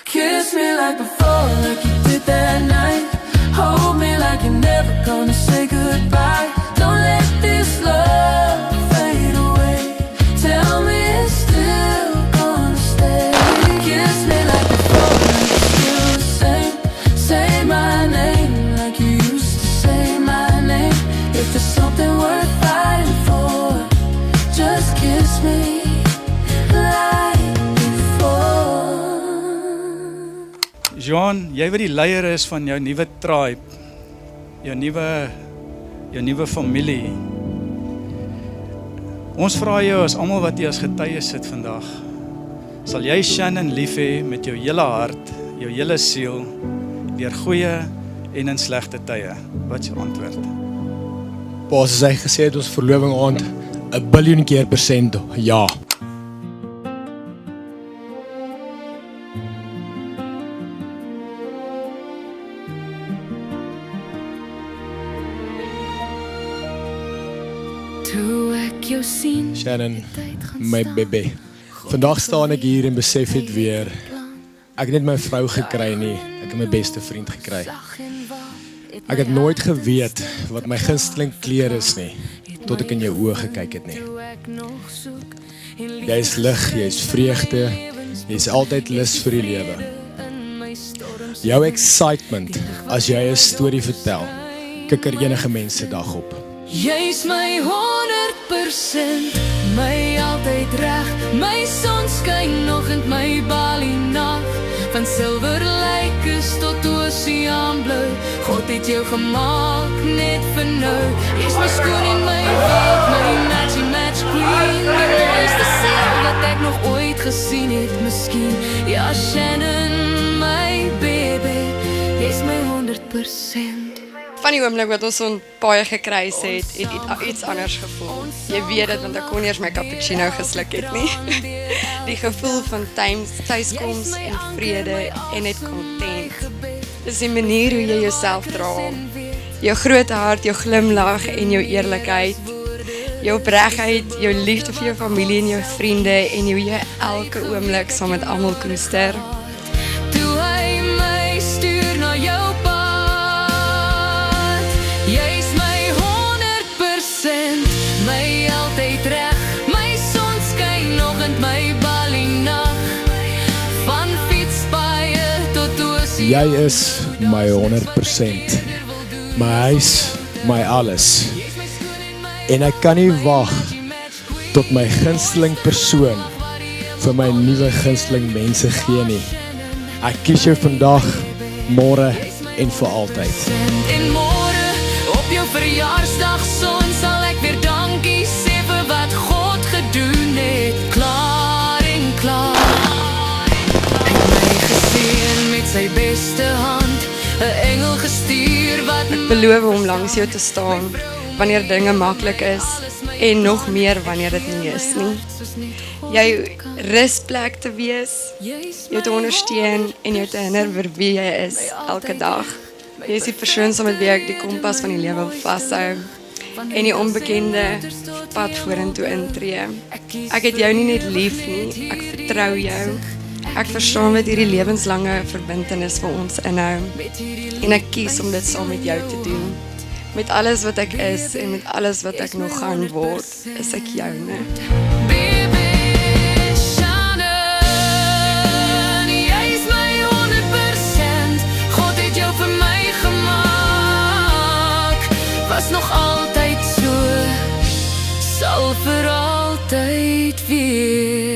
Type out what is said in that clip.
Kiss me like before, like you did that night. Hold me like you're never gonna say goodbye. Don't let this love fade away. Tell me it's still gonna stay. Kiss me like before, like you're still the same. Say my name like you used to say my name. If there's something worth fighting for, just kiss me like before. Joan, jy wat die leier is van jou nuwe tribe, jou nuwe familie. Ons vra jou as almal wat hier as getuies sit vandag, sal jy Shannon lief hê met jou hele hart, jou hele siel, deur goeie en in slegte tye? Wat is jou antwoord? Pa, soos hy gesê het, ons verloving aand 1 biljoen keer % ja. Shannon, my baby. Vandag staan ek hier en besef het weer, ek het net my vrou gekry nie, ek het my beste vriend gekry. Ek het nooit geweet wat my gunsteling kleur is nie, tot ek in jou oë gekyk het nie. Jy is lig, jy is vreugde, jy is altyd lus vir die lewe. Jou excitement, as jy 'n storie vertel, kikker enige mens se dag op. Jy's my 100%, my altyd reg, my son skyn nog in my Bali nag, van silver lijkes tot oseaanblou, God het jou gemaak net vir nou. Jy's my skoon en my week, my match queen, die mooiste seel wat ek nog ooit gesien het, miskien. Ja, Shannon, my baby, jy's my 100%. Van die oomblik wat ons son paai gekruis het iets anders gevoel. Jy weet dit, want ek kon eers my cappuccino gesluk het nie. Die gevoel van thuiskoms en vrede en net content. Dis die manier hoe jy jouself dra. Jou groot hart, jou glimlag en jou eerlikheid. Jou opregtheid, jou liefde vir jou familie en jou vriende en hoe jy elke oomblik saam met almal koester. Toe hy my stuur na jou pad, jy's my 100%, my altyd reg, my son skyn nog in my Bali nag, van fietspaaie tot oseaan. Jy is my 100%, my huis, my alles. En ek kan nie wag tot my gunsteling persoon vir my nuwe gunsteling mense gee nie. Ek kies jou vandag, môre en vir altyd. En môre op jou verjaarsdag son sal ek weer dankie sê vir wat God gedoen het. Klaar en klaar. Hy het my geseën met sy beste hand, 'n engel gestuur wat ek beloof om langs jou te staan wanneer dinge maklik is en nog meer wanneer dit nie is nie. Jou rusplek te wees, jou te ondersteun en jou te herinner vir wie jy is elke dag. Jy is die persoon saam met wie ek die kompas van die lewe wil vashou en die onbekende pad vorentoe intree. Ek het jou nie net lief nie, ek vertrou jou. Ek verstaan wat hierdie lewenslange verbintenis vir ons inhou en ek kies om dit saam met jou te doen. Met alles wat ek is en met alles wat ek nog gaan word, is ek joune. Baby Shannon, jy's my 100%, God het jou vir my gemaak, was nog altyd so, sal vir altyd weer.